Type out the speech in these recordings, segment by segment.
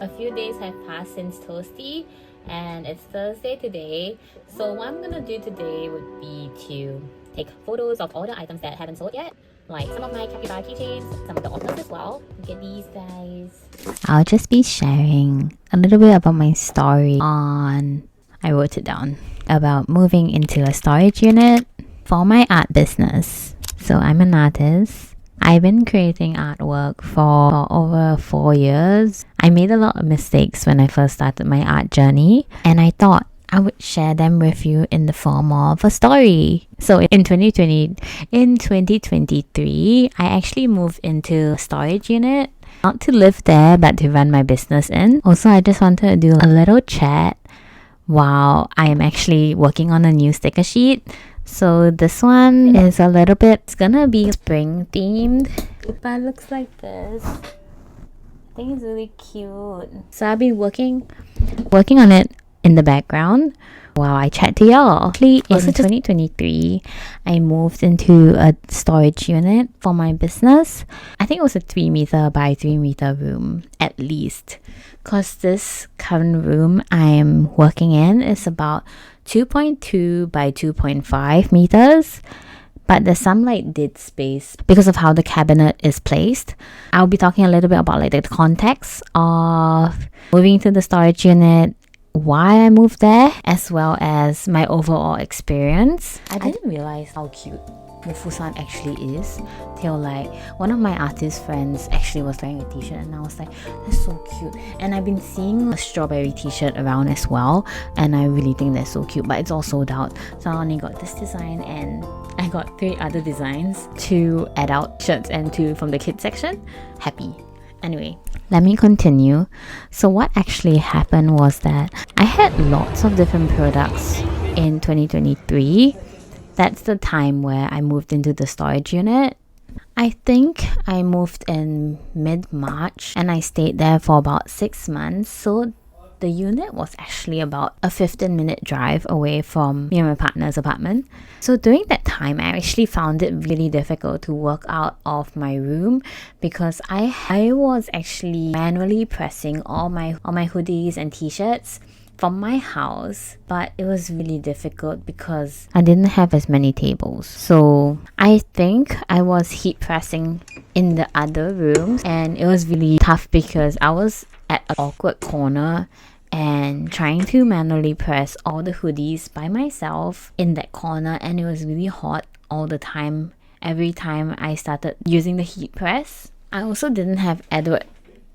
A few days have passed since Toasty and it's Thursday today. So what I'm gonna do today would be to take photos of all the items that haven't sold yet. Like some of my capybara keychains, some of the orders as well. Look at these guys. I'll just be sharing a little bit about my story I wrote it down, about moving into a storage unit for my art business. So I'm an artist. I've been creating artwork for over 4 years. I made a lot of mistakes when I first started my art journey, and I thought I would share them with you in the form of a story. So in 2023, I actually moved into a storage unit, not to live there, but to run my business in. Also, I just wanted to do a little chat while I am actually working on a new sticker sheet. So this one is a little bit, it's gonna be spring themed, but it looks like this. I think it's really cute. So I'll be working on it in the background while I chat to y'all. Actually, in 2023, I moved into a storage unit for my business. I think it was a 3 meter by 3 meter room at least, because this current room I'm working in is about 2.2 by 2.5 meters. But there's some like dead space because of how the cabinet is placed. I'll be talking a little bit about like the context of moving to the storage unit, why I moved there, as well as my overall experience. I didn't realize how cute Mufusan actually is till like one of my artist friends actually was wearing a t-shirt, and I was like, that's so cute. And I've been seeing a strawberry t-shirt around as well, and I really think they're so cute, but it's all sold out. So I only got this design, and I got 3 other designs, 2 adult shirts and 2 from the kids section. Happy. Anyway, let me continue. So what actually happened was that I had lots of different products in 2023. That's the time where I moved into the storage unit. I think I moved in mid-March and I stayed there for about 6 months. So the unit was actually about a 15-minute drive away from me and my partner's apartment. So during that time, I actually found it really difficult to work out of my room because I was actually manually pressing all my hoodies and t-shirts from my house, but it was really difficult because I didn't have as many tables. So I think I was heat pressing in the other rooms, and it was really tough because I was at an awkward corner and trying to manually press all the hoodies by myself in that corner, and it was really hot all the time every time I started using the heat press. I also didn't have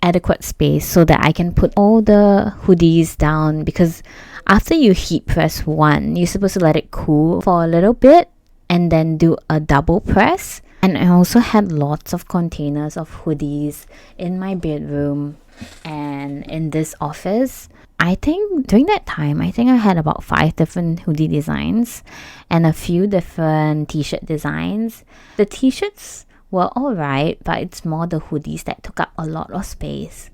adequate space so that I can put all the hoodies down, because after you heat press one, you're supposed to let it cool for a little bit and then do a double press. And I also had lots of containers of hoodies in my bedroom and in this office. I think during that time, I had about 5 different hoodie designs and a few different t-shirt designs. The t-shirts were alright, but it's more the hoodies that took up a lot of space.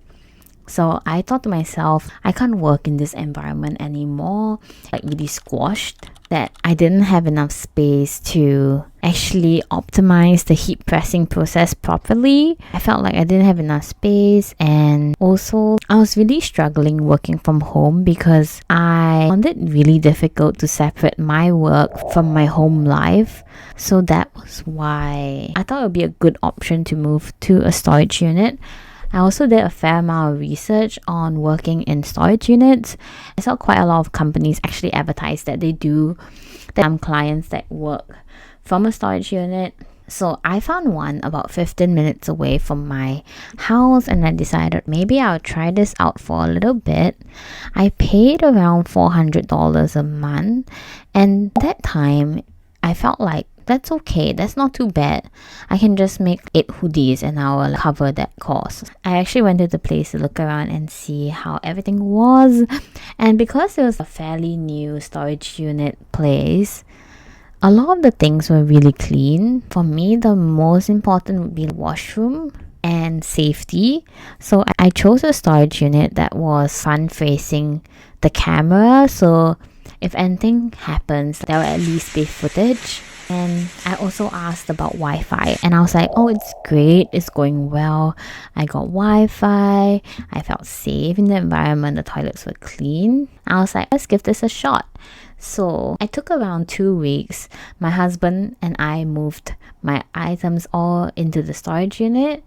So I thought to myself, I can't work in this environment anymore, like really squashed, that I didn't have enough space to actually optimize the heat pressing process properly. I felt like I didn't have enough space, and also I was really struggling working from home because I found it really difficult to separate my work from my home life. So that was why I thought it would be a good option to move to a storage unit. I also did a fair amount of research on working in storage units. I saw quite a lot of companies actually advertise that they do some clients that work from a storage unit. So I found one about 15 minutes away from my house, and I decided maybe I'll try this out for a little bit. I paid around $400 a month, and that time I felt like that's okay, that's not too bad. I can just make 8 hoodies and I will cover that cost. I actually went to the place to look around and see how everything was, and because it was a fairly new storage unit place, a lot of the things were really clean. For me, the most important would be the washroom and safety. So I chose a storage unit that was front facing the camera, so if anything happens, there will at least be footage. And I also asked about Wi-Fi, and I was like, oh, it's great, it's going well. I got Wi-Fi, I felt safe in the environment, the toilets were clean. I was like, let's give this a shot. So I took around 2 weeks. My husband and I moved my items all into the storage unit,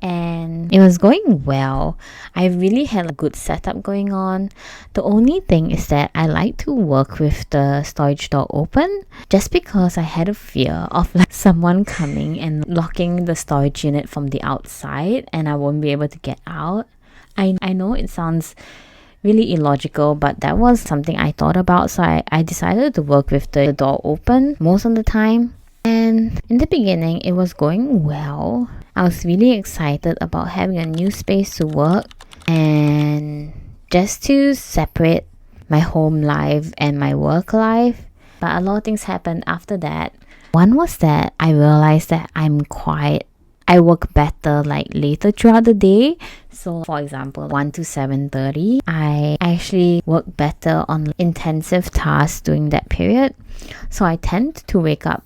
and it was going well. I really had a good setup going on. The only thing is that I like to work with the storage door open, just because I had a fear of like someone coming and locking the storage unit from the outside and I won't be able to get out. I know it sounds really illogical, but that was something I thought about, so I decided to work with the door open most of the time. And in the beginning, it was going well. I was really excited about having a new space to work and just to separate my home life and my work life. But a lot of things happened after that. One was that I realized that I work better like later throughout the day. So for example, 1 to 7:30, I actually work better on intensive tasks during that period. So I tend to wake up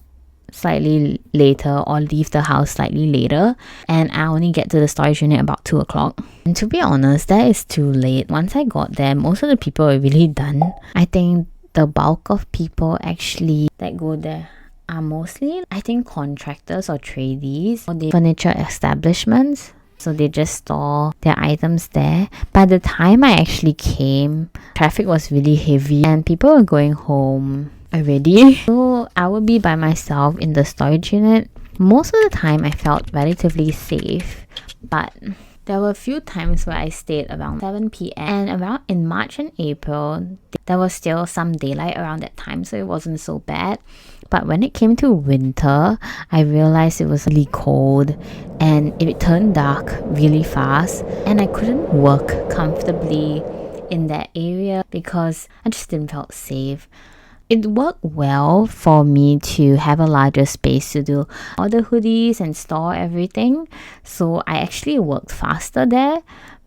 slightly later or leave the house slightly later, and I only get to the storage unit about 2 o'clock. And to be honest, that is too late. Once I got there, most of the people were really done. I think the bulk of people actually that go there are mostly, I think, contractors or tradies or the furniture establishments. So they just store their items there. By the time I actually came, traffic was really heavy and people were going home already. So I would be by myself in the storage unit. Most of the time I felt relatively safe, but there were a few times where I stayed around 7 p.m. and around in March and April, there was still some daylight around that time, so it wasn't so bad. But when it came to winter, I realized it was really cold and it turned dark really fast, and I couldn't work comfortably in that area because I just didn't feel safe. It worked well for me to have a larger space to do all the hoodies and store everything. So I actually worked faster there.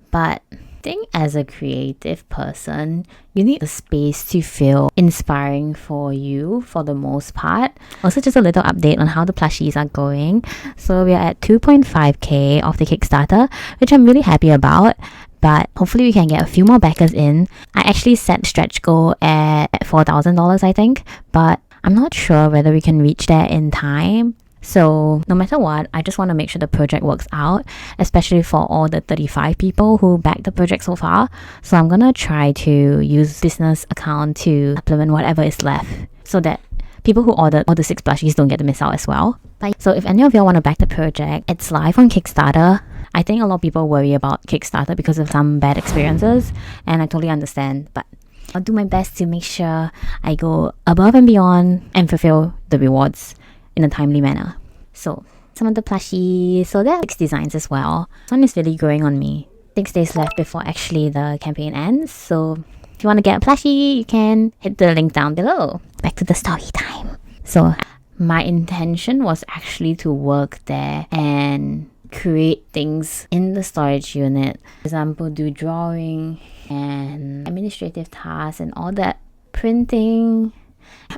But I think as a creative person, you need a space to feel inspiring for you for the most part. Also, just a little update on how the plushies are going. So we are at 2.5k of the Kickstarter, which I'm really happy about. But hopefully we can get a few more backers in. I actually set stretch goal at $4,000, I think, but I'm not sure whether we can reach there in time. So no matter what, I just want to make sure the project works out, especially for all the 35 people who backed the project so far. So I'm gonna try to use business account to supplement whatever is left, so that people who ordered all the 6 plushies don't get to miss out as well. So if any of y'all want to back the project, it's live on Kickstarter. I think a lot of people worry about Kickstarter because of some bad experiences, and I totally understand, but I'll do my best to make sure I go above and beyond and fulfill the rewards in a timely manner. So some of the plushies, so there are 6 designs as well. This one is really growing on me. 6 days left before actually the campaign ends, so if you want to get a plushie, you can hit the link down below. Back to the story time. So my intention was actually to work there and create things in the storage unit. For example, do drawing and administrative tasks and all that, printing.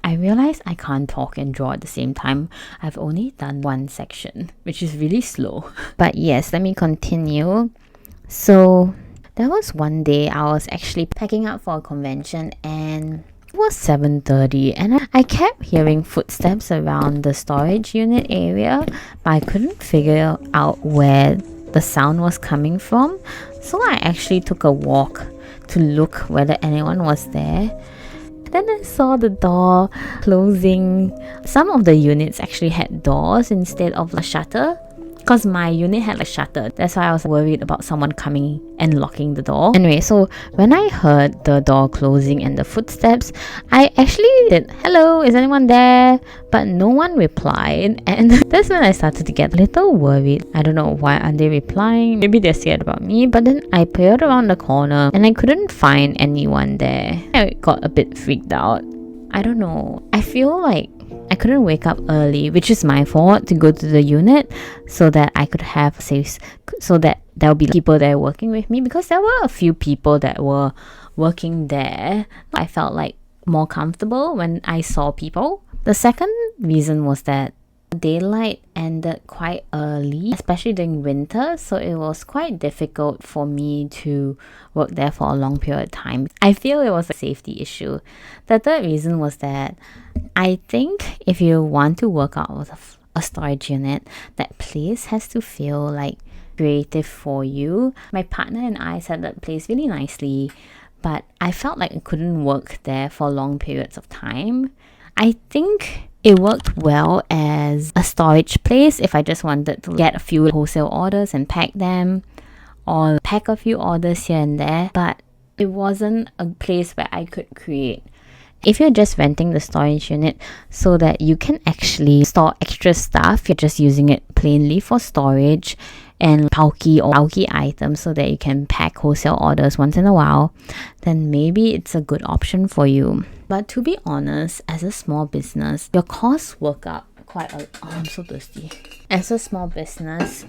I realized I can't talk and draw at the same time. I've only done one section, which is really slow. But yes, let me continue. So there was one day I was actually packing up for a convention, and it was 7:30 and I kept hearing footsteps around the storage unit area, but I couldn't figure out where the sound was coming from. So I actually took a walk to look whether anyone was there. Then I saw the door closing. Some of the units actually had doors instead of a shutter, because my unit had a shutter. That's why I was worried about someone coming and locking the door. Anyway, so when I heard the door closing and the footsteps, I actually did, "Hello, is anyone there?" But no one replied, and that's when I started to get a little worried. I don't know, why aren't they replying? Maybe they're scared about me. But then I peered around the corner and I couldn't find anyone there. I got a bit freaked out. I don't know, I feel like I couldn't wake up early, which is my fault, to go to the unit so that I could have safe, so that there will be people there working with me, because there were a few people that were working there. I felt like more comfortable when I saw people. The second reason was that daylight ended quite early, especially during winter, so it was quite difficult for me to work there for a long period of time. I feel it was a safety issue. The third reason was that I think if you want to work out of a storage unit, that place has to feel like creative for you. My partner and I set that place really nicely, but I felt like I couldn't work there for long periods of time. I think it worked well as a storage place if I just wanted to get a few wholesale orders and pack them, or pack a few orders here and there, but it wasn't a place where I could create. If you're just renting the storage unit so that you can actually store extra stuff, you're just using it plainly for storage and bulky items so that you can pack wholesale orders once in a while, then maybe it's a good option for you. But to be honest, as a small business, your costs work up quite a... Oh, I'm so thirsty. As a small business,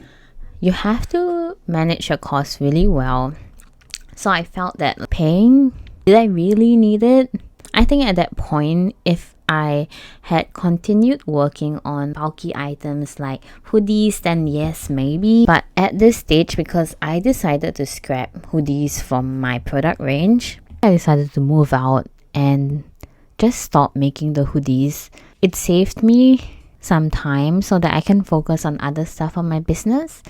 you have to manage your costs really well. So I felt that did I really need it? I think at that point, if I had continued working on bulky items like hoodies, then yes, maybe. But at this stage, because I decided to scrap hoodies from my product range, I decided to move out and just stop making the hoodies. It saved me some time so that I can focus on other stuff on my business,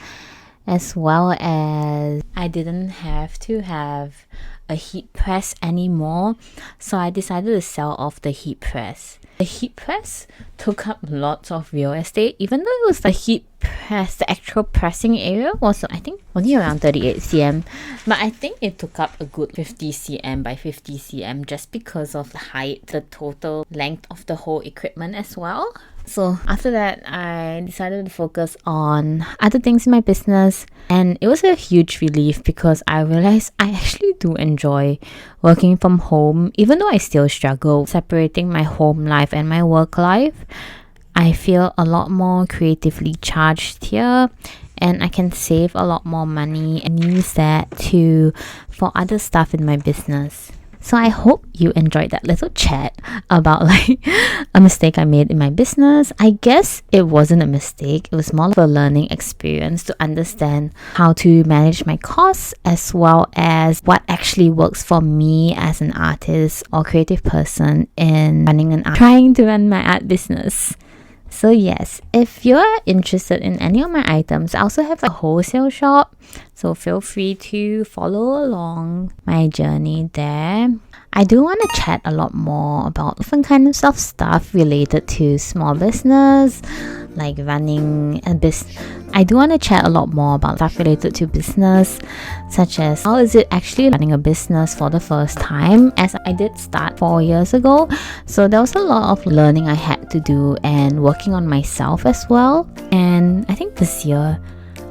as well as I didn't have to have a heat press anymore, so I decided to sell off the heat press. The heat press took up lots of real estate, even though it was the heat press, the actual pressing area was, I think, only around 38 cm, but I think it took up a good 50 cm by 50 cm just because of the height, the total length of the whole equipment as well. So after that, I decided to focus on other things in my business, and it was a huge relief because I realized I actually do enjoy working from home. Even though I still struggle separating my home life and my work life, I feel a lot more creatively charged here, and I can save a lot more money and use that for other stuff in my business. So I hope you enjoyed that little chat about like a mistake I made in my business. I guess it wasn't a mistake. It was more of a learning experience to understand how to manage my costs, as well as what actually works for me as an artist or creative person in trying to run my art business. So yes, if you're interested in any of my items, I also have a wholesale shop, so feel free to follow along my journey there. I do want to chat a lot more about different kinds of stuff related to small business, like running a business. I do want to chat a lot more about stuff related to business, such as how is it actually running a business for the first time, as I did start 4 years ago. So there was a lot of learning I had to do and working on myself as well. And I think this year,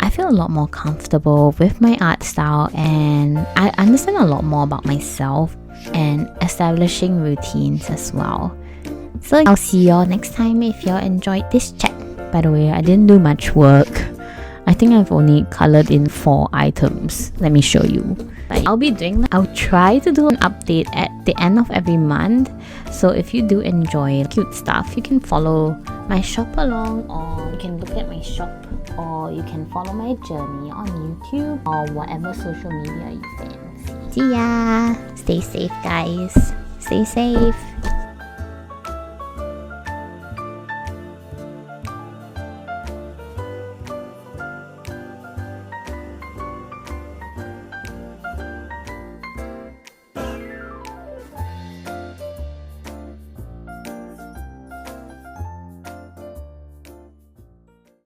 I feel a lot more comfortable with my art style, and I understand a lot more about myself and establishing routines as well. So I'll see y'all next time if y'all enjoyed this chat. By the way, I didn't do much work. I think I've only colored in 4 items. Let me show you. I'll try to do an update at the end of every month. So if you do enjoy cute stuff, you can follow my shop along, or you can look at my shop, or you can follow my journey on YouTube or whatever social media you fancy. See ya! Stay safe, guys. Stay safe.